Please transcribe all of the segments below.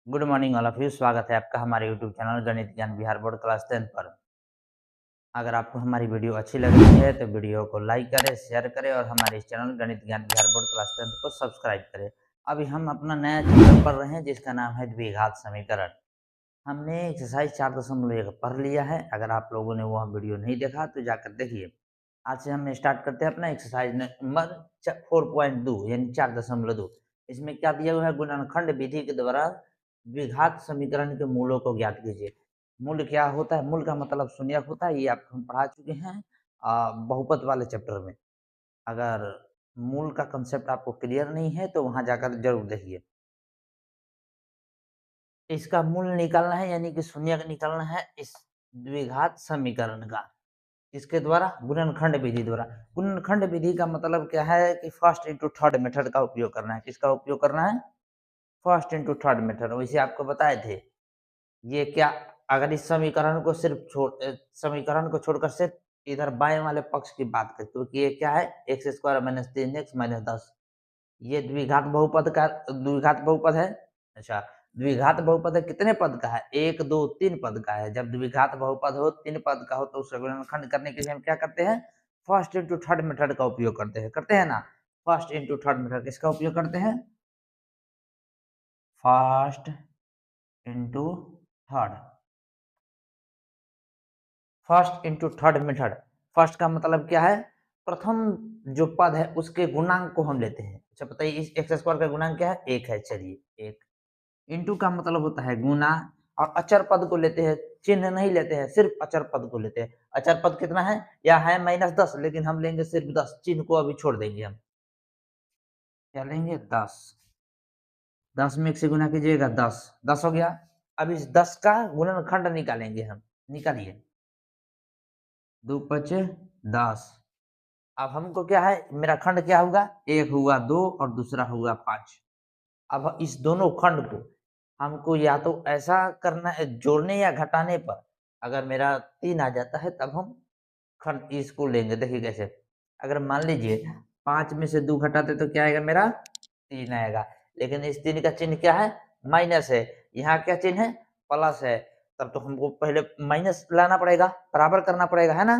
Good morning all of you. स्वागत है आपका हमारे यूट्यूब चैनल गणित ज्ञान बिहार बोर्ड क्लास 10 पर। अगर आपको हमारी वीडियो अच्छी लग रही है तो वीडियो को लाइक करें, शेयर करें और हमारे इस चैनल गणित ज्ञान बिहार बोर्ड क्लास 10 को सब्सक्राइब करें। अभी हम अपना नया चैप्टर पढ़ रहे हैं जिसका नाम है द्विघात समीकरण। हमने एक्सरसाइज 4.1 पढ़ लिया है। अगर आप लोगों ने वह वीडियो नहीं देखा तो जाकर देखिए। आज से हम स्टार्ट करते हैं अपना एक्सरसाइज नंबर 4.2 यानी 4.2। इसमें क्या दिया हुआ है? गुणनखंड विधि के द्वारा द्विघात समीकरण के मूलों को ज्ञात कीजिए। मूल क्या होता है? मूल का मतलब शून्यक होता है। ये आपको हम पढ़ा चुके हैं बहुपद वाले चैप्टर में। अगर मूल का कंसेप्ट आपको क्लियर नहीं है तो वहां जाकर जरूर देखिए। इसका मूल निकालना है यानी कि शून्यक निकालना है इस द्विघात समीकरण का। इसके द्वारा? गुणनखंड विधि द्वारा। गुणनखंड विधि का मतलब क्या है कि फर्स्ट इंटू थर्ड मेथड का उपयोग करना है। किसका उपयोग करना है? First into third method. वैसे आपको बताए थे ये क्या। अगर इस समीकरण को समीकरण को छोड़कर सिर्फ इधर बाएं वाले पक्ष की बात करें तो ये क्या है? X square minus 3x minus 10। ये द्विघात बहुपद है। अच्छा, द्विघात बहुपद है कितने पद का है? 1 2 3 पद का है। जब द्विघात बहुपद हो 3 पद का हो तो उसका गुणनखंड करने के लिए हम क्या करते हैं? फर्स्ट इंटू थर्ड मेथड का उपयोग करते हैं ना। फर्स्ट इंटू थर्ड मेथड किसका उपयोग करते हैं? First into third. First into third method. First का मतलब क्या है? प्रथम जो पद है उसके गुणांक को हम लेते हैं। अच्छा बताइए, इस एक्स स्क्वायर का गुणांक क्या है? 1 है। चलिए 1 इंटू का मतलब होता है गुना। और अचर पद को लेते हैं, चिन्ह नहीं लेते हैं, सिर्फ अचर पद को लेते हैं। अचर पद कितना है? या है -10, लेकिन हम लेंगे सिर्फ 10। चिन्ह को अभी छोड़ देंगे हम। क्या लेंगे? 10। 10 में 1 से गुना कीजिएगा 10। 10 हो गया। अब इस 10 का गुणनखंड निकालेंगे हम। निकालिए। 2 पचे 10। अब हमको क्या है? मेरा खंड क्या होगा? एक हुआ 2 और दूसरा हुआ 5। अब इस दोनों खंड को हमको या तो ऐसा करना है जोड़ने या घटाने पर। अगर मेरा 3 आ जाता है तब हम खंड इसको लेंगे। देखिए कैसे। अगर मान लीजिए 5 में से 2 घटाते तो क्या आएगा? मेरा 3 आएगा। लेकिन इस 3 का चिन्ह क्या है? माइनस है। यहाँ क्या चिन्ह है? प्लस है। तब तो हमको पहले माइनस लाना पड़ेगा, बराबर करना पड़ेगा, है ना।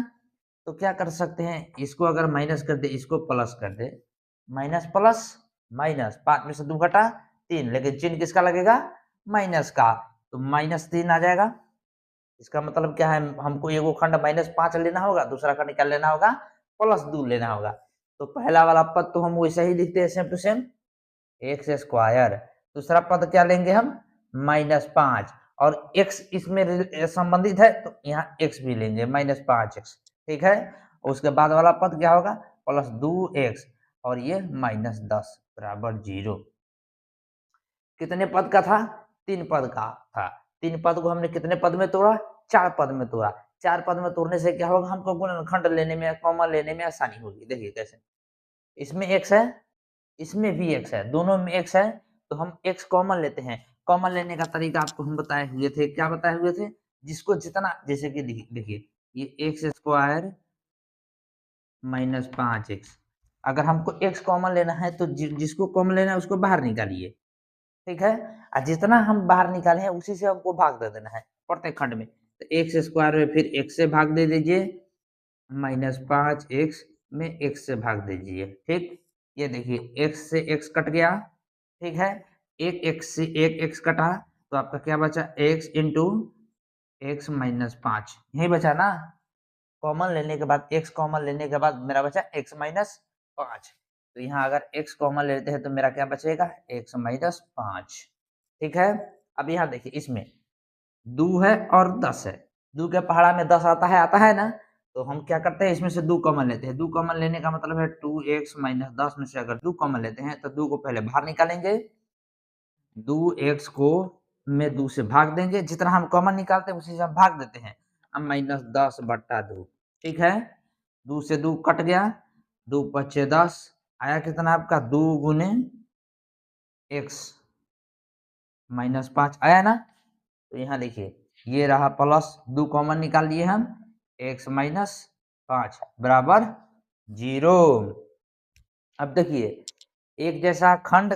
तो क्या कर सकते हैं? इसको अगर माइनस कर दे, इसको प्लस कर दे। माइनस प्लस माइनस, 5 में से 2 घटा 3, लेकिन चिन्ह किसका लगेगा? माइनस का। तो -3 आ जाएगा। इसका मतलब क्या है? हमको एगो खंड -5 लेना होगा, दूसरा खंड क्या लेना होगा? +2 लेना होगा। तो पहला वाला पद तो हम वैसे ही लिखते हैं same to same, x square. दूसरा पद क्या लेंगे हम? -5। और x इसमें संबंधित है तो यहाँ x भी लेंगे, -5x। ठीक है। उसके बाद वाला पद क्या होगा? +2x और ये -10 बराबर 0। कितने पद का था? 3 पद का था। 3 पद को हमने कितने पद में तोड़ा? 4 पद में तोड़ा। 4 पद में तोड़ने से क्या होगा? हमको गुणनखंड लेने में, कॉमन लेने में आसानी होगी। देखिए कैसे। इसमें x है, इसमें भी x है, दोनों में x है, तो हम x कॉमन लेते हैं। कॉमन लेने का तरीका आपको हम बताए हुए थे। क्या बताए हुए थे? जिसको जितना, जैसे कि देखिए ये एक्स स्क्वायर -5x। अगर हमको x कॉमन लेना है तो जिसको कॉमन लेना है उसको बाहर निकालिए। ठीक है। और जितना हम बाहर निकाले हैं उसी से हमको भाग दे देना है प्रत्येक खंड में। तो एक्स स्क्वायर में फिर x से भाग दे दीजिए, -5x में x से भाग दीजिए। ठीक। ये देखिए x से x कट गया। ठीक है। एक x से एक x कटा तो आपका क्या बचा? x इंटू एक्स -5 यही बचा ना। कॉमन लेने के बाद, x कॉमन लेने के बाद मेरा बचा x-5। तो यहाँ अगर x कॉमन लेते हैं तो मेरा क्या बचेगा? x-5। ठीक है। अब यहाँ देखिए इसमें 2 है और 10 है। 2 के पहाड़ा में 10 आता है ना। तो हम क्या करते हैं? इसमें से 2 कॉमन लेते हैं। 2 कॉमन लेने का मतलब है 2x - 10 में से अगर 2 कॉमन लेते हैं तो 2 को पहले बाहर निकालेंगे। 2x को में 2 से भाग देंगे। जितना हम कॉमन निकालते हैं उसी से हम भाग देते हैं। अब -10/2। ठीक है। 2 से 2 कट गया। 2 पचे 10 आया कितना आपका? 2 गुने x -5 आया ना। तो यहाँ देखिए ये रहा प्लस 2 कॉमन निकाल लिए हम, x-5 बराबर 0। अब देखिए एक जैसा खंड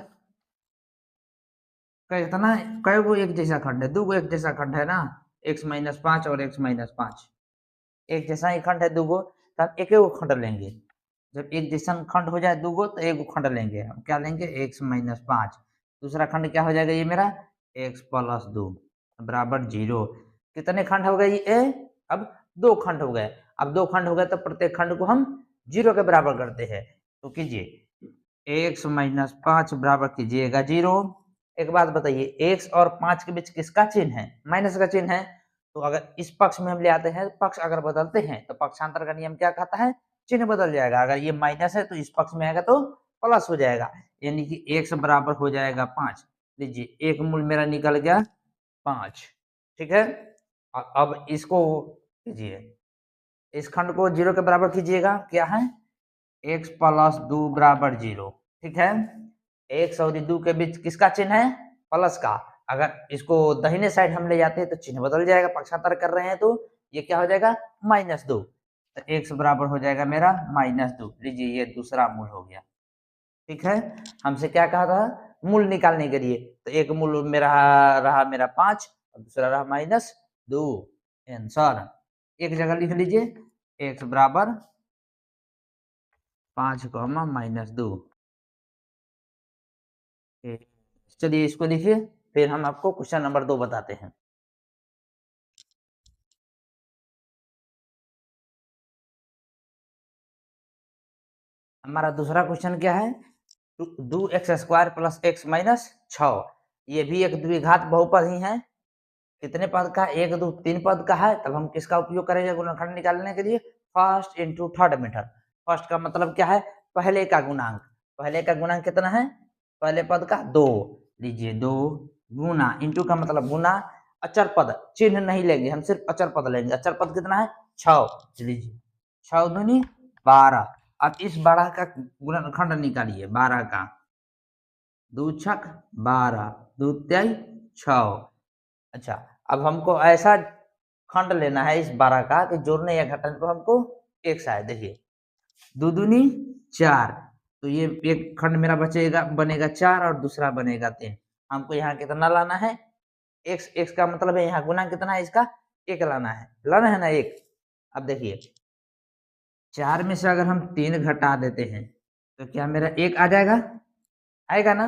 कितना, कई गो एक जैसा खंड है, दो गो एक जैसा खंड है ना, x-5 और x-5 एक जैसा ही खंड है दो गो, तो हम एक एक खंड लेंगे। जब एक जैसा खंड हो जाए दो गो तो एक खंड लेंगे, हम क्या लेंगे x-5। दूसरा खंड क्या हो जाएगा ये मेरा x+2 बराबर 0। कितने खंड हो गए ये, अब दो खंड हो गए। अब दो खंड हो गए तो प्रत्येक खंड को हम 0 के बराबर करते हैं। तो कीजिए x-5 बराबर कीजिएगा 0। एक बात बताइए, x और 5 के बीच किसका चिन्ह है, माइनस का चिन्ह है। तो अगर इस पक्ष में हम ले आते हैं, पक्ष अगर बदलते हैं तो पक्षांतर का नियम क्या कहता है, चिन्ह बदल जाएगा। अगर ये माइनस है तो इस पक्ष में आएगा तो प्लस हो जाएगा, यानी कि x बराबर हो जाएगा 5। लीजिए एक मूल मेरा निकल गया 5, ठीक है। अब इसको कीजिए, इस खंड को 0 के बराबर कीजिएगा, क्या है x+2 बराबर 0, ठीक है। x और 2 के बीच किसका चिन्ह है, प्लस का। अगर इसको दाहिने साइड हम ले जाते हैं तो चिन्ह बदल जाएगा, पक्षांतर कर रहे हैं तो ये क्या हो जाएगा -2। तो x बराबर हो जाएगा मेरा -2। लीजिए ये दूसरा मूल हो गया, ठीक है। हमसे क्या कहा था, मूल निकालने के लिए, तो एक मूल मेरा रहा मेरा 5 और दूसरा रहा -2। आंसर एक जगह लिख लीजिए, x बराबर 5, -2। चलिए इसको लिखिए, फिर हम आपको क्वेश्चन नंबर 2 बताते हैं। हमारा दूसरा क्वेश्चन क्या है, 2x² + x - 6। ये भी एक द्विघात बहुपद ही है। कितने पद का, 1 2 3 पद का है। तब हम किसका उपयोग करेंगे गुणनखंड निकालने के लिए, first into third method. First का मतलब क्या है, पहले का गुणांक। पहले का गुणांक कितना है, पहले पद का 2। लीजिए 2 गुना, इंटू का मतलब गुना, अचर पद चिन्ह नहीं लेंगे, हम सिर्फ अचर पद लेंगे। अचर पद कितना है 6। लीजिए 6 दूनी 12। अब इस 12 का गुणनखंड निकालिए, 12 का 2 छक 12, 2 तिहाई 6। अच्छा, अब हमको ऐसा खंड लेना है इस 12 का कि जोड़ने या घटाने पर हमको एक सा है। देखिए 2 दूनी 4, तो ये एक खंड मेरा बचेगा, बनेगा 4 और दूसरा बनेगा 3। हमको यहाँ कितना लाना है, x का मतलब है यहाँ गुना कितना है इसका, 1 लाना है ना 1। अब देखिए 4 में से अगर हम 3 घटा देते हैं तो क्या मेरा 1 आ जाएगा, आएगा ना।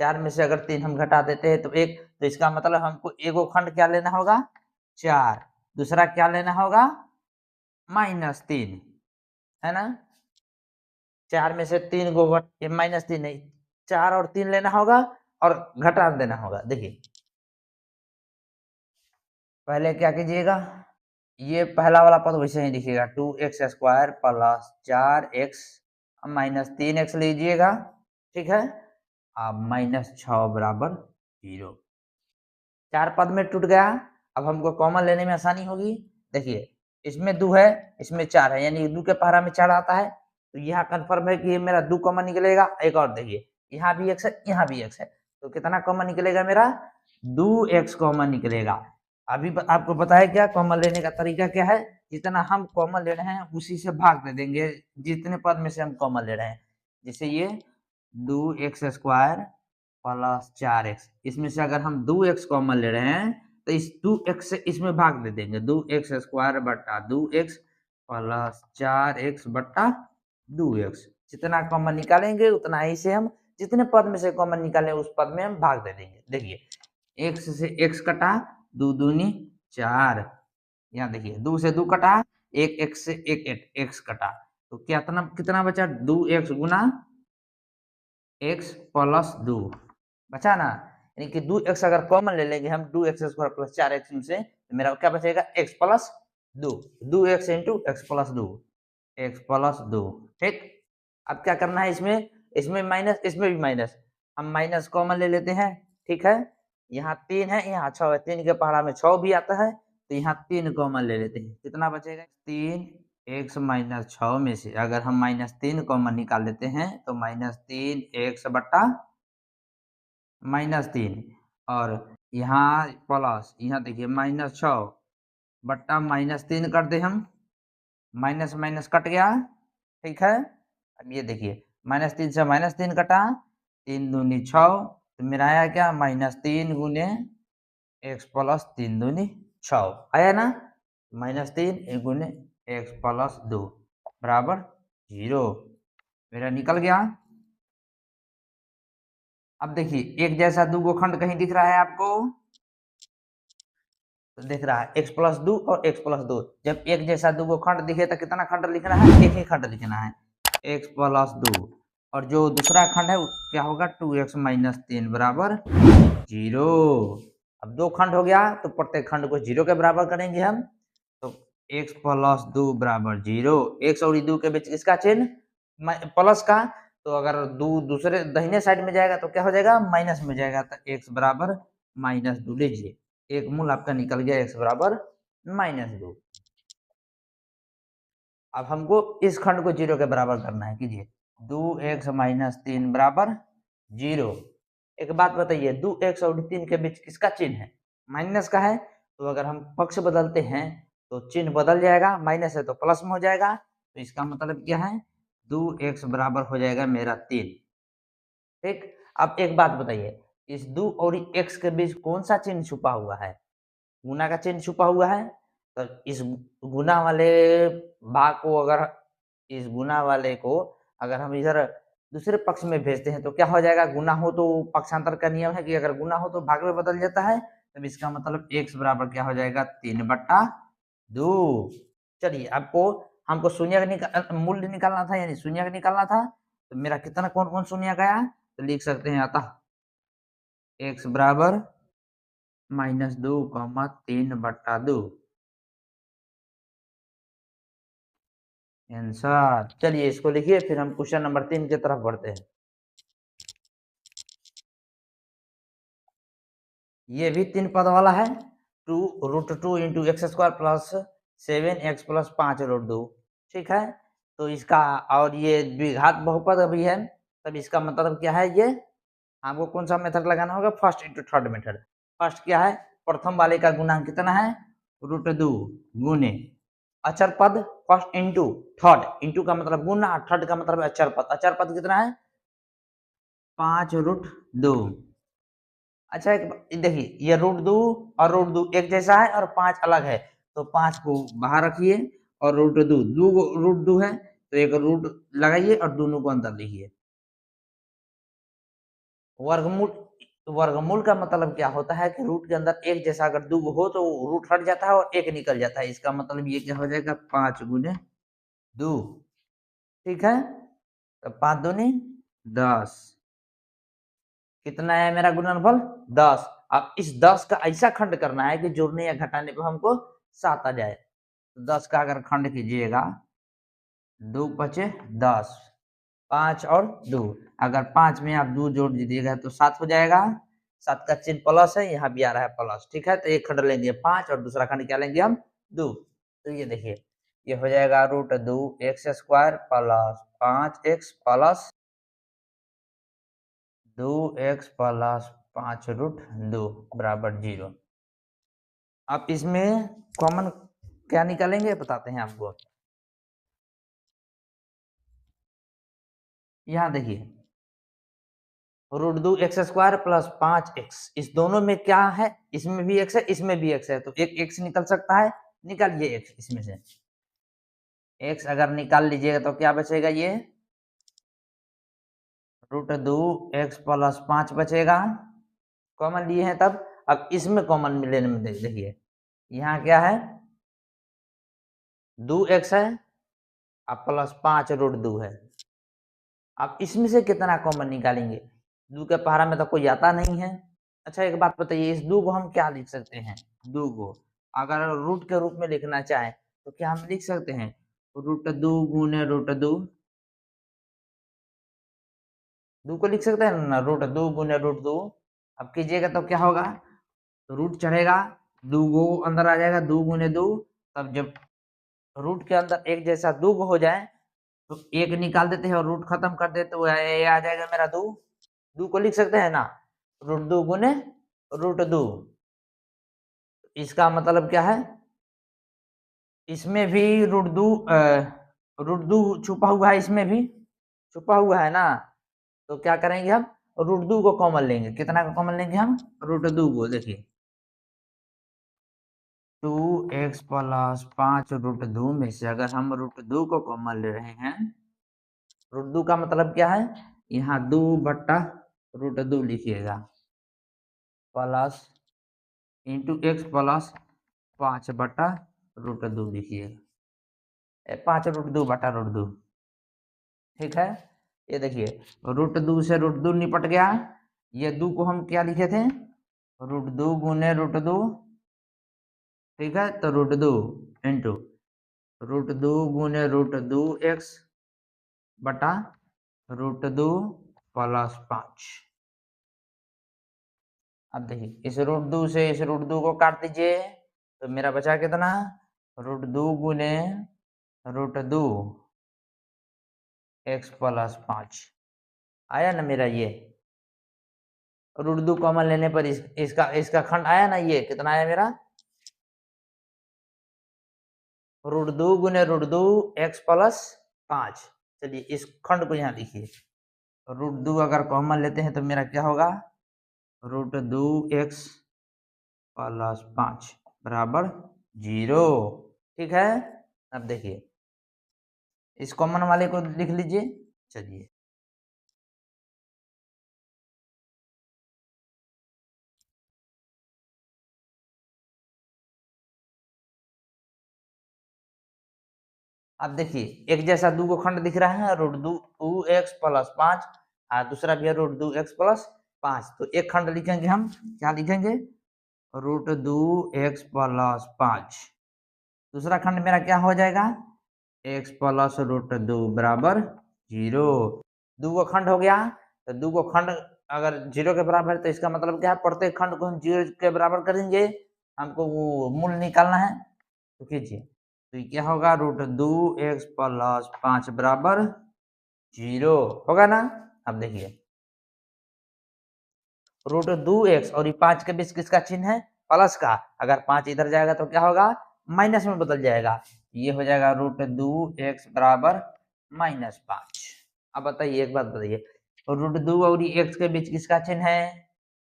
4 में से अगर 3 हम घटा देते हैं तो 1, तो इसका मतलब हमको एगो खंड क्या लेना होगा 4, दूसरा क्या लेना होगा -3, है ना। 4 में से 3 गो ये -3 नहीं, 4 और 3 लेना होगा और घटा देना होगा। देखिए पहले क्या कीजिएगा, ये पहला वाला पद वैसे ही लिखिएगा, 2x² + 4x - 3x लीजिएगा, ठीक है। अब -6 बराबर 0। 4 पद में टूट गया। अब हमको कॉमन लेने में आसानी होगी। देखिए इसमें 2 है, इसमें 4 है, यानी 2 के पहरा में 4 आता है, तो यहाँ कन्फर्म है कि ये मेरा 2 कॉमन निकलेगा। एक और देखिए यहाँ भी x है, यहाँ भी x है, तो कितना कॉमन निकलेगा मेरा 2x कॉमन निकलेगा। अभी आपको पता है क्या कॉमन लेने का तरीका क्या है, जितना हम कॉमन ले रहे हैं उसी से भाग दे देंगे, जितने पद में से हम कॉमन ले रहे हैं। जैसे ये 2x² + 4x, इसमें से अगर हम 2x कॉमन ले रहे हैं तो इस 2x से इसमें भाग दे देंगे, 2x² बटा 2x + 4x बटा 2x। जितना कॉमन निकालेंगे उतना ही से हम जितने पद में से कॉमन निकालें उस पद में हम भाग दे देंगे। देखिए x से x कटा, 2 दूनी 4, यहाँ देखिए 2 से 2 कटा, 1 x से 1 x कटा, तो कितना बचा 2x गुना x + 2 बचा ना, यानी कि 2x अगर कॉमन ले लेंगे हम 2x² + 4x में से, तो मेरा क्या बचेगा x + 2, 2x × x + 2, ठीक। अब क्या करना है इसमें, इसमें माइनस, इसमें भी माइनस, हम माइनस कॉमन ले लेते हैं, ठीक है। यहाँ 3 है, यहाँ 6 है, 3 के पहाड़ा में 6 भी आता है, तो यहाँ 3 कॉमन ले लेते हैं, कितना बचेगा 3। x - 6 में से अगर हम -3 कॉमन निकाल लेते हैं तो -3x बटा -3, और यहाँ प्लस, यहाँ देखिए -6 बट्टा -3 कर दे हम, माइनस माइनस कट गया, ठीक है। अब ये देखिए -3 से -3 कटा, 3 दूनी 6, तो मेरा आया क्या, -3 गुने x प्लस 3 दूनी 6 आया ना, -3 गुने x प्लस 2 बराबर 0 मेरा निकल गया। अब देखिए एक जैसा दो गो खंड कहीं दिख रहा है आपको, तो दिख रहा है x प्लस 2 और x प्लस 2। जब एक जैसा दो गो खंड दिखे तो कितना खंड लिखना है, एक ही खंड लिखना है, x प्लस 2। और जो दूसरा खंड है क्या होगा, 2x माइनस 3 बराबर 0। अब दो खंड हो गया तो प्रत्येक खंड को 0 के बराबर करेंगे हम, तो x प्लस 2 बराबर 0। x और 2 के बीच किसका चिन्ह, प्लस का, तो अगर दूसरे दाहिने साइड में जाएगा तो क्या हो जाएगा, माइनस में जाएगा, तो x बराबर -2 लीजिए, एक मूल आपका निकल गया, x बराबर -2। अब हमको इस खंड को 0 के बराबर करना है, कीजिए 2x माइनस 3 बराबर 0। एक बात बताइए, 2x और 3 के बीच किसका चिन्ह है, माइनस का है, तो अगर हम पक्ष बदलते हैं तो चिन्ह बदल जाएगा, माइनस है तो प्लस में हो जाएगा, तो इसका मतलब क्या है, 2x बराबर हो जाएगा मेरा 3। ठीक, अब एक बात बताइए, इस 2 और x के बीच कौन सा चिन्ह छुपा हुआ है, गुना का चिन्ह छुपा हुआ है, तो इस गुना वाले भाग को अगर इस गुना वाले को अगर हम इधर दूसरे पक्ष में भेजते हैं तो क्या हो जाएगा, गुना हो तो पक्षांतर का नियम है कि अगर गुना हो तो भाग में बदल जाता है, तब इसका मतलब x बराबर क्या हो जाएगा, 3/2। चलिए आपको हमको शून्य का मूल्य निकालना था, यानी शून्य का निकालना था, तो मेरा कितना कौन कौन शून्य गया, तो लिख सकते हैं अतः x बराबर -2, 3/2 आंसर। चलिए इसको लिखिए, फिर हम क्वेश्चन नंबर 3 की तरफ बढ़ते हैं। ये भी 3 पद वाला है, 2√2 into x square plus 7x plus 5√2। ठीक है, तो इसका और ये द्विघात बहुपद अभी है, तब इसका मतलब क्या है, ये आपको कौन सा मेथड लगाना होगा, first into third method. First क्या है, प्रथम वाले का गुणांक कितना है, √2 गुने अचर पद, फर्स्ट इंटू थर्ड, इंटू का मतलब गुना, थर्ड का मतलब अचर पद, अचर पद कितना है 5√2। अच्छा एक देखिए, ये √2 और √2 एक जैसा है और 5 अलग है, तो 5 को बाहर रखिए और √2 दो √2 है तो एक रूट लगाइए और दोनों को अंदर लिखिए। वर्गमूल, वर्गमूल का मतलब क्या होता है कि रूट के अंदर एक जैसा अगर दो हो तो रूट हट जाता है और एक निकल जाता है, इसका मतलब ये क्या हो जाएगा, 5 गुने 2। ठीक है, तो 5 दूनी 10, कितना है मेरा गुणनफल 10। अब इस 10 का ऐसा खंड करना है कि जोड़ने या घटाने पे हमको 7 आ जाए, तो 10 का अगर खंड कीजिएगा, 2 पचे 10, 5 और 2, अगर 5 में आप 2 जोड़ दीजिएगा तो 7 हो जाएगा, 7 का चिन्ह प्लस है, यहाँ भी आ रहा है प्लस। ठीक है, तो एक खंड लेंगे 5 और दूसरा खंड क्या लेंगे हम 2, तो ये देखिए ये हो जाएगा √2 x square plus 5x plus 2x plus 5√2 बराबर 0। आप इसमें कॉमन क्या निकालेंगे बताते हैं आपको, यहाँ देखिए √2 एक्स स्क्वायर प्लस 5x, इस दोनों में क्या है, इसमें भी x है इसमें भी x है, तो एक x निकल सकता है, निकालिए x इसमें से, x अगर निकाल लीजिएगा तो क्या बचेगा, ये √2 एक्स प्लस 5 बचेगा, कॉमन लिए हैं तब। अब इसमें कॉमन लेने में देखिए यहाँ क्या है, 2x है अब प्लस 5√2 है। अब इसमें से कितना कॉमन निकालेंगे, 2 के पहाड़ा में तो कोई आता नहीं है। अच्छा एक बात बताइए, इस 2 को हम क्या लिख सकते हैं, 2 को अगर रूट के रूप में लिखना चाहें तो क्या हम लिख सकते हैं, √2 गुने √2, 2 को लिख सकते हैं ना, √2 गुने √2। अब कीजिएगा तो क्या होगा, रूट चढ़ेगा, 2 गो अंदर आ जाएगा, 2 गुने 2, तब जब रूट के अंदर एक जैसा 2 हो जाए तो एक निकाल देते हैं और रूट खत्म कर देते, तो ये आ जाएगा मेरा 2, 2 को लिख सकते हैं ना, √2 गुने √2। इसका मतलब क्या है, इसमें भी √2 छुपा हुआ है, इसमें भी छुपा हुआ है ना, तो क्या करेंगे हम, रूट 2 को कॉमन लेंगे। कितना का कॉमन लेंगे हम? रूट 2 को। देखिए 2x प्लस 5 रूट 2 में से अगर हम रूट 2 को कॉमन ले रहे हैं, रूट 2 का मतलब क्या है? यहाँ 2 बट्टा रूट 2 लिखिएगा, प्लस इंटू एक्स प्लस 5 बट्टा रूट 2 लिखिएगा, 5 रूट 2 बटा रूट 2। ठीक है, ये देखिए रूट 2 से रूट 2 निपट गया। ये 2 को हम क्या लिखे थे? रूट 2 गुने रूट 2। ठीक है, तो रूट 2 इंटू रूट 2 गुने रूट 2 एक्स बटा रूट 2 प्लस 5। अब देखिए इस रूट 2 से इस रूट 2 को काट दीजिए, तो मेरा बचा कितना? रूट 2 गुने रूट 2 एक्स प्लस 5 आया ना मेरा। ये रूट 2 कॉमन लेने पर इसका खंड आया ना। ये कितना आया मेरा? रूट 2 गुने रूट 2 एक्स प्लस 5। चलिए इस खंड को यहाँ लिखिए। रूट 2 अगर कॉमन लेते हैं तो मेरा क्या होगा? रूट 2 एक्स प्लस 5 बराबर 0। ठीक है, अब देखिए इस कॉमन वाले को लिख लीजिए। चलिए अब देखिए एक जैसा 2 को खंड दिख रहा है, रूट 2 एक्स प्लस 5, और दूसरा भी है रूट 2 एक्स प्लस 5। तो एक खंड लिखेंगे हम, क्या लिखेंगे? Root 2 x plus 5। दूसरा खंड मेरा क्या हो जाएगा? एक्स प्लस रूट 2 बराबर 0। 2 को खंड हो गया, तो 2 को खंड अगर 0 के बराबर है तो इसका मतलब क्या है? प्रत्येक खंड को हम 0 के बराबर करेंगे, हमको वो मूल निकालना है। तो कीजिए, तो क्या होगा? रूट 2 एक्स प्लस 5 बराबर 0 होगा ना। अब देखिए रूट 2 एक्स और ये 5 के बीच किसका चिन्ह है? प्लस का। अगर 5 इधर जाएगा तो क्या होगा? माइनस में बदल जाएगा। ये हो जाएगा रूट 2 एक्स बराबर -5। अब बताइए, एक बात बताइए, रूट 2 और एक्स के बीच किसका चिन्ह है?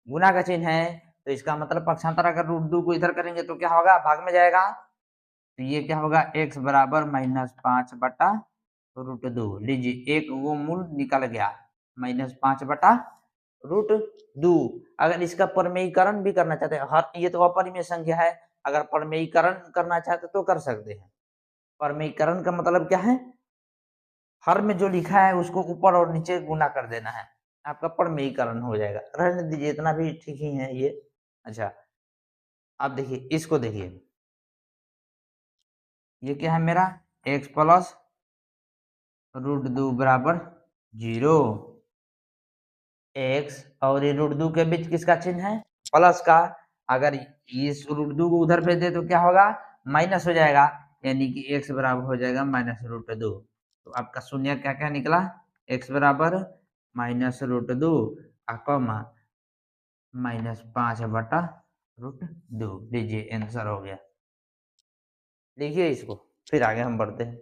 गुना का चिन्ह है। तो इसका मतलब पक्षांतर अगर रूट 2 को इधर करेंगे तो क्या होगा? भाग में जाएगा। तो ये क्या होगा? x बराबर -5 बटा रूट 2। लीजिए एक वो मूल निकल गया, -5 बटा रूट 2। अगर इसका परमेयीकरण भी करना चाहते हैं, हर ये तो अपरिमेय संख्या है, अगर परमेयीकरण करना चाहते तो कर सकते हैं। परमेयीकरण का मतलब क्या है? हर में जो लिखा है उसको ऊपर और नीचे गुना कर देना है, आपका परमेयीकरण हो जाएगा। रहने दीजिए, इतना भी ठीक ही है ये। अच्छा अब देखिए इसको देखिए, ये क्या है मेरा? x प्लस रूट 2 बराबर 0। एक्स और ये रूट 2 के बीच किसका चिन्ह है? प्लस का। अगर इस रूट 2 को उधर भेज दे तो क्या होगा? माइनस हो जाएगा, यानी कि x बराबर हो जाएगा माइनस रूट 2। तो आपका शून्य क्या क्या निकला? x बराबर माइनस रूट 2 कॉमा -5 बटा रूट 2। लीजिए आंसर हो गया। लिखिए इसको, फिर आगे हम बढ़ते हैं।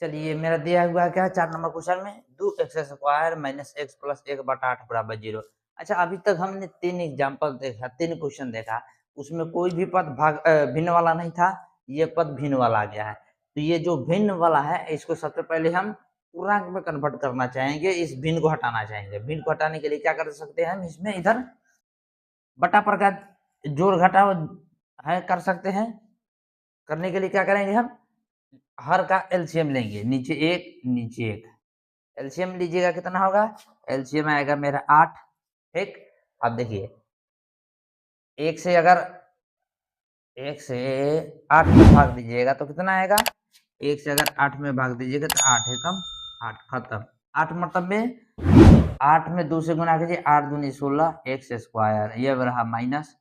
चलिए मेरा दिया हुआ है क्या 4 नंबर क्वेश्चन में? 2x² माइनस x प्लस 1 बटा 8 बराबर 0। अच्छा अभी तक हमने 3 एग्जाम्पल देखा, 3 क्वेश्चन देखा, उसमें कोई भी पद भिन्न वाला नहीं था। ये पद भिन्न वाला आ गया है। तो ये जो भिन्न वाला है इसको सबसे पहले हम पूर्णांक में कन्वर्ट करना चाहेंगे, इस भिन्न को हटाना चाहेंगे। भिन्न को हटाने के लिए क्या कर सकते हैं हम? इसमें इधर बटा पर का जोड़ घटाव है कर सकते हैं। करने के लिए क्या करेंगे हम? हर का एलसीएम लेंगे, नीचे एक नीचे एक। एलसीएम लीजिएगा कितना होगा? एलसीएम आएगा मेरा 8। ठीक, अब देखिए एक से अगर 1 से 8 में भाग दीजिएगा तो कितना आएगा? 1 से अगर 8 में भाग दीजिएगा तो 8 एकम 8 खत्म। 8 मतलब में 8 में 2 से गुना कीजिए, 8 दूनी 16 x²। ये रहा माइनस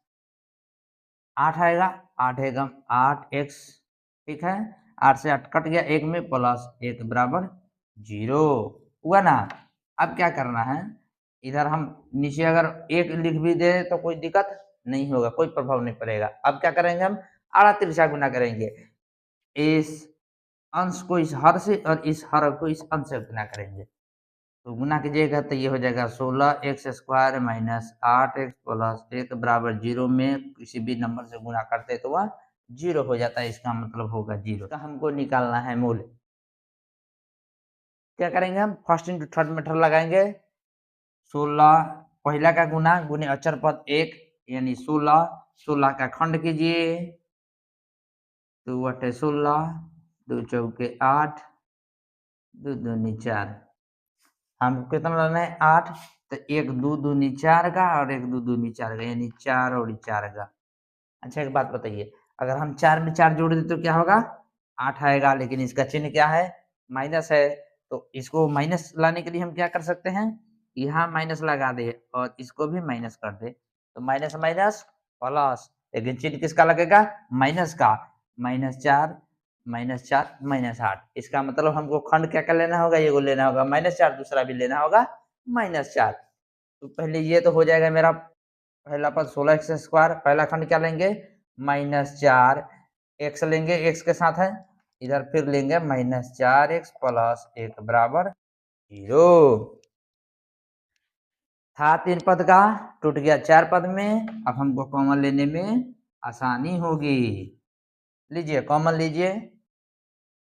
8 आएगा, 8 एकम 8x। ठीक है, 8 से 8 कट गया, 1 में प्लस 1 बराबर 0 हुआ ना। अब क्या करना है? इधर हम नीचे अगर 1 लिख भी दे तो कोई दिक्कत नहीं होगा, कोई प्रभाव नहीं पड़ेगा। अब क्या करेंगे हम? आड़ा तिरछा गुना करेंगे। इस अंश को इस हर से और इस हर को इस अंश से गुना करेंगे, तो गुना कीजिएगा तो ये हो जाएगा 16x² माइनस 8x प्लस 1 बराबर 0 में किसी भी नंबर से गुना करते तो वह 0 हो जाता है, इसका मतलब होगा 0। इसका हमको निकालना है मूल। क्या करेंगे हम, फर्स्ट इंटू थर्ड मेथड लगाएंगे। 16 पहला का गुना गुने अचर पद 1 यानी 16, 16 का खंड कीजिए, 2 बटे 16, 2 चौके 8, 2 दूनी 4। हमको कितना लाना है 8, तो 1 2 दूनी 4 का और 1 2 दूनी 4 का यानी 4 और 4 का। अच्छा एक बात बताइए, अगर हम 4 में 4 जोड़ दें तो क्या होगा, 8 आएगा, लेकिन इसका चिन्ह क्या है, माइनस है। तो इसको माइनस लाने के लिए हम क्या कर सकते हैं, यहाँ माइनस लगा दे और इसको भी माइनस कर दे, तो माइनस माइनस प्लस, लेकिन चिन्ह किसका लगेगा, माइनस का। -4 -4 -8, इसका मतलब हमको खंड क्या क्या लेना होगा, ये लेना होगा -4, दूसरा भी लेना होगा -4। तो पहले ये तो हो जाएगा मेरा पहला पद 16x², पहला खंड क्या लेंगे -4, x लेंगे, x के साथ है, इधर फिर लेंगे -4x प्लस 1 बराबर 0। था 3 पद का, टूट गया 4 पद में, अब हमको कॉमन लेने में आसानी होगी। लीजिए कॉमन लीजिए,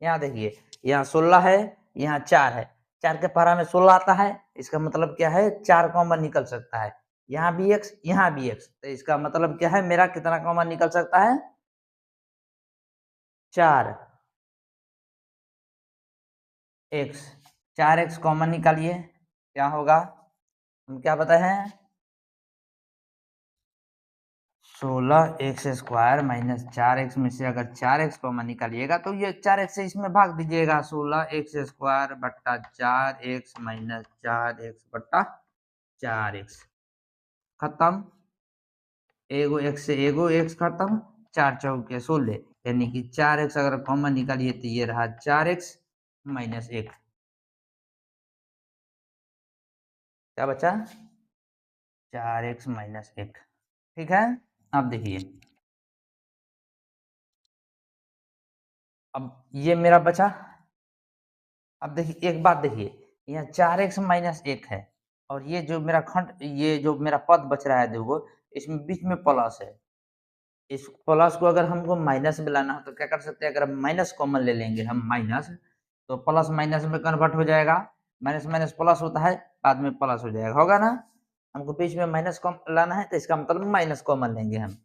यहाँ देखिए, यहाँ 16 है, यहाँ 4 है, 4 के पहरा में 16 आता है, इसका मतलब क्या है 4 कॉमन निकल सकता है, यहाँ भी x यहाँ भी x, तो इसका मतलब क्या है मेरा कितना कॉमन निकल सकता है 4 x, 4x कॉमन निकालिए, क्या होगा, हम क्या बताए हैं 16x² माइनस 4x में से अगर 4x कॉमन निकालिएगा तो ये 4x से इसमें भाग दीजिएगा, 16x² बट्टा 4x माइनस 4x बट्टा 4x, खत्म, एगो x से एगो x खत्म, 4 चौके 16, यानी कि 4x अगर कॉमन निकालिए तो ये रहा 4x माइनस 1, क्या बचा 4x माइनस 1, ठीक है। अब देखिए, अब ये मेरा बचा, अब देखिए एक बात देखिए, यहाँ 4x माइनस 1 है और ये जो मेरा खंड, ये जो मेरा पद बच रहा है देखो, इसमें बीच में प्लस है, इस प्लस को अगर हमको माइनस में लाना हो तो क्या कर सकते हैं, अगर हम माइनस कॉमन ले लेंगे हम माइनस, तो प्लस माइनस में कन्वर्ट हो जाएगा, माइनस माइनस प्लस होता है, बाद में प्लस हो जाएगा, होगा ना। हमको बीच में माइनस कॉम लाना है तो इसका मतलब माइनस कॉमन लेंगे हम,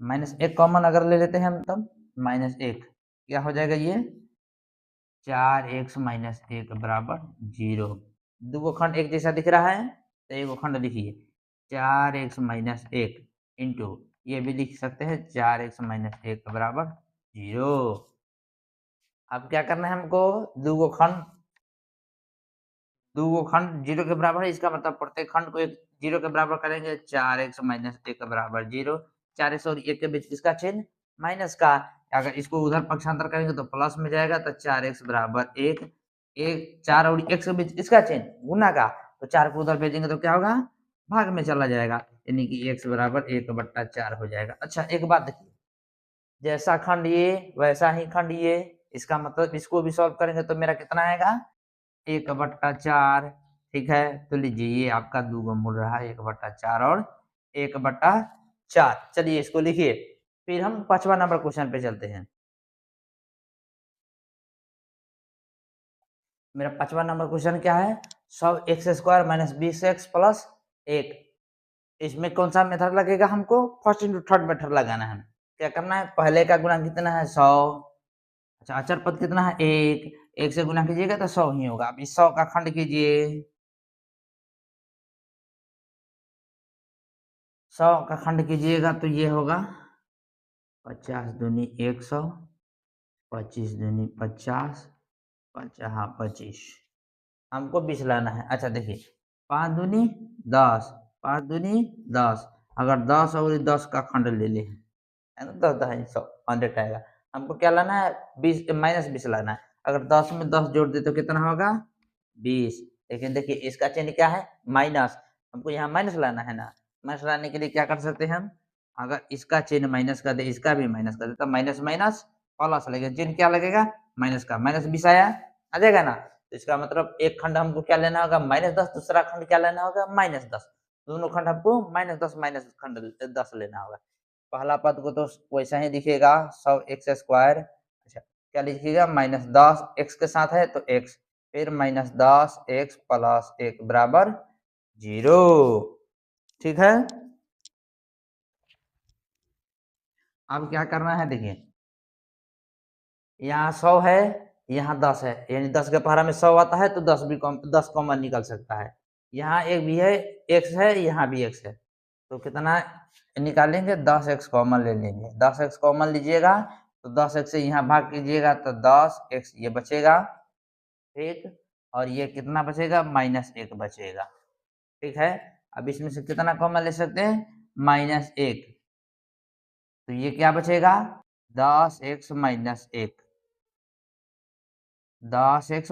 -1 कॉमन अगर ले लेते हैं हम तब -1, क्या हो जाएगा ये 4x माइनस 1 बराबर 0। दो खंड एक जैसा दिख रहा है तो एक खंड लिखिए 4x माइनस 1 इंटू, ये भी लिख सकते हैं 4x माइनस 1 बराबर 0। अब क्या करना है हमको, दो खंड 0 के बराबर है, इसका मतलब प्रत्येक खंड को एक 0 के बराबर करेंगे, 4x माइनस 1 बराबर 0, 4x और 1 के बीच किसका चिन्ह, माइनस का, अगर इसको उधर पक्षांतर करेंगे तो प्लस में जाएगा, तो 4x बराबर 1, 4 और 1 के बीच इसका चिन्ह गुना का, तो 4 को उधर भेजेंगे तो क्या होगा, भाग में चला जाएगा, यानी कि x बराबर 1/4 हो जाएगा। अच्छा एक बात देखिए, जैसा खंड ये वैसा ही खंड ये, इसका मतलब इसको भी सॉल्व करेंगे तो मेरा कितना आएगा 1/4, ठीक है। तो लीजिए ये आपका दूगो मूल रहा 1/4 और 1/4, चलिए इसको लिखिए, फिर हम 5वां नंबर क्वेश्चन पे चलते हैं। मेरा 5वां नंबर क्वेश्चन क्या है, सब x² माइनस 20x प्लस 1, इसमें कौन सा मेथड लगेगा, हमको फर्स्ट इंटू थर्ड मेथड लगाना है। क्या करना है, पहले का गुणा कितना है 100, अच्छा अचर पद कितना है 1, 1 से गुना कीजिएगा तो 100 ही होगा। अब इस 100 का खंड कीजिए, 100 का खंड कीजिएगा तो ये होगा 50 दूनी 100, 25 दूनी 50, 25, हमको 20 लाना है। अच्छा देखिए 5 दूनी 10, 5 दूनी 10, अगर 10 और 10 का खंड ले ले है ना, 10 10 100 100 आएगा, हमको क्या लाना है 20 माइनस 20 लाना है, अगर 10 में 10 जोड़ दे तो कितना होगा 20, लेकिन देखिए इसका चिन्ह क्या है माइनस, हमको यहाँ माइनस लाना है ना, माइनस लाने के लिए क्या कर सकते हैं हम, अगर इसका चिन्ह माइनस कर दे इसका भी माइनस कर दे तो माइनस माइनस प्लस लगेगा, चिन्ह क्या लगेगा, माइनस का, माइनस 20 आया, आ जाएगा ना। तो इसका मतलब एक खंड हमको क्या लेना होगा, -10, दूसरा खंड क्या लेना होगा, -10, दोनों खंड हमको -10 खंड 10 लेना होगा। पहला पद को तो वैसा ही दिखेगा 100x², अच्छा क्या लिखिएगा, -10 x के साथ है तो x, फिर -10 x + 1 बराबर 0, ठीक है। अब क्या करना है, देखिए यहाँ 100 है, यहाँ 10 है, यानी 10 के पहाड़ा में 100 आता है तो 10 कॉमन निकल सकता है। यहाँ एक भी है, x है, यहाँ भी x है, तो कितना निकालेंगे, 10x कॉमन ले लेंगे। 10x कॉमन लीजिएगा तो 10x से यहाँ भाग कीजिएगा तो 10x ये बचेगा, ठीक, और ये कितना बचेगा, -1 बचेगा, ठीक है। अब इसमें से कितना कॉमन ले सकते हैं, -1, तो ये क्या बचेगा, 10x - 1, 10x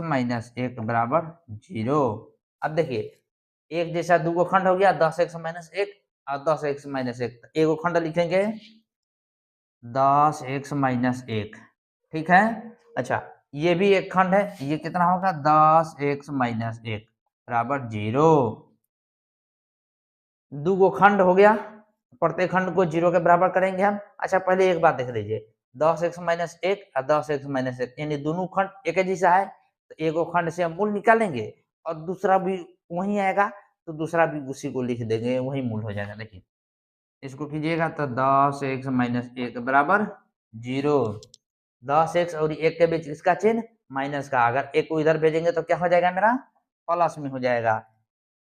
- 1 बराबर 0। अब देखिए एक जैसा दो खंड हो गया, 10x - 1 और 10x - 1, एगो खंड लिखेंगे 10x - 1, ठीक है। अच्छा ये भी एक खंड है, ये कितना होगा, 10x - 1 बराबर 0। दो गो खंड हो गया, प्रत्येक खंड को 0 के बराबर करेंगे हम। अच्छा पहले एक बात देख लीजिए, 10x - 1 और 10x - 1 यानी दोनों खंड एक जैसा है, तो एगो खंड से हम मूल निकालेंगे और दूसरा भी वही आएगा, तो दूसरा भी उसी को लिख देंगे, वही मूल हो जाएगा। देखिए इसको कीजिएगा तो 10x - 1 बराबर 0। 10x और 1 के बीच किसका चिन्ह, माइनस का, अगर 1 को इधर भेजेंगे तो क्या हो जाएगा, मेरा प्लस में हो जाएगा,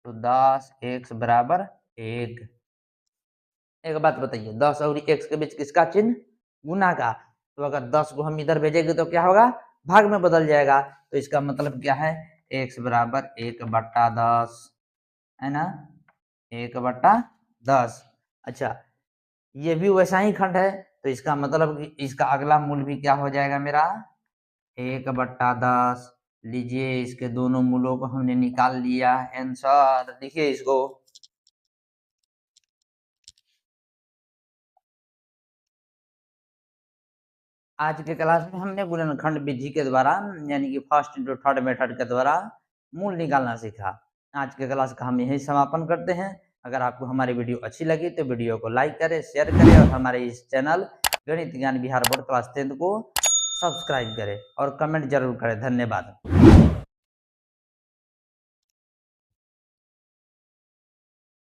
तो 10x बराबर 1। एक बात बताइए, 10 और x के बीच किसका चिन्ह, गुना का, तो अगर 10 को हम इधर भेजेंगे तो क्या होगा, भाग में बदल जाएगा, तो इसका मतलब क्या है, x बराबर 1/10, है ना, 1/10। अच्छा ये भी वैसा ही खंड है, तो इसका मतलब कि इसका अगला मूल भी क्या हो जाएगा मेरा, 1/10। लीजिए इसके दोनों मूलों को हमने निकाल लिया, आंसर देखिए इसको। आज के क्लास में हमने गुणनखंड विधि के द्वारा यानी कि फर्स्ट इंटू थर्ड मेथड के द्वारा मूल निकालना सीखा। आज के क्लास का हम यही समापन करते हैं। अगर आपको हमारी वीडियो अच्छी लगी तो वीडियो को लाइक करें, शेयर करें और हमारे इस चैनल गणित ज्ञान बिहार बोर्ड क्लास 10 को सब्सक्राइब करें और कमेंट जरूर करें। धन्यवाद।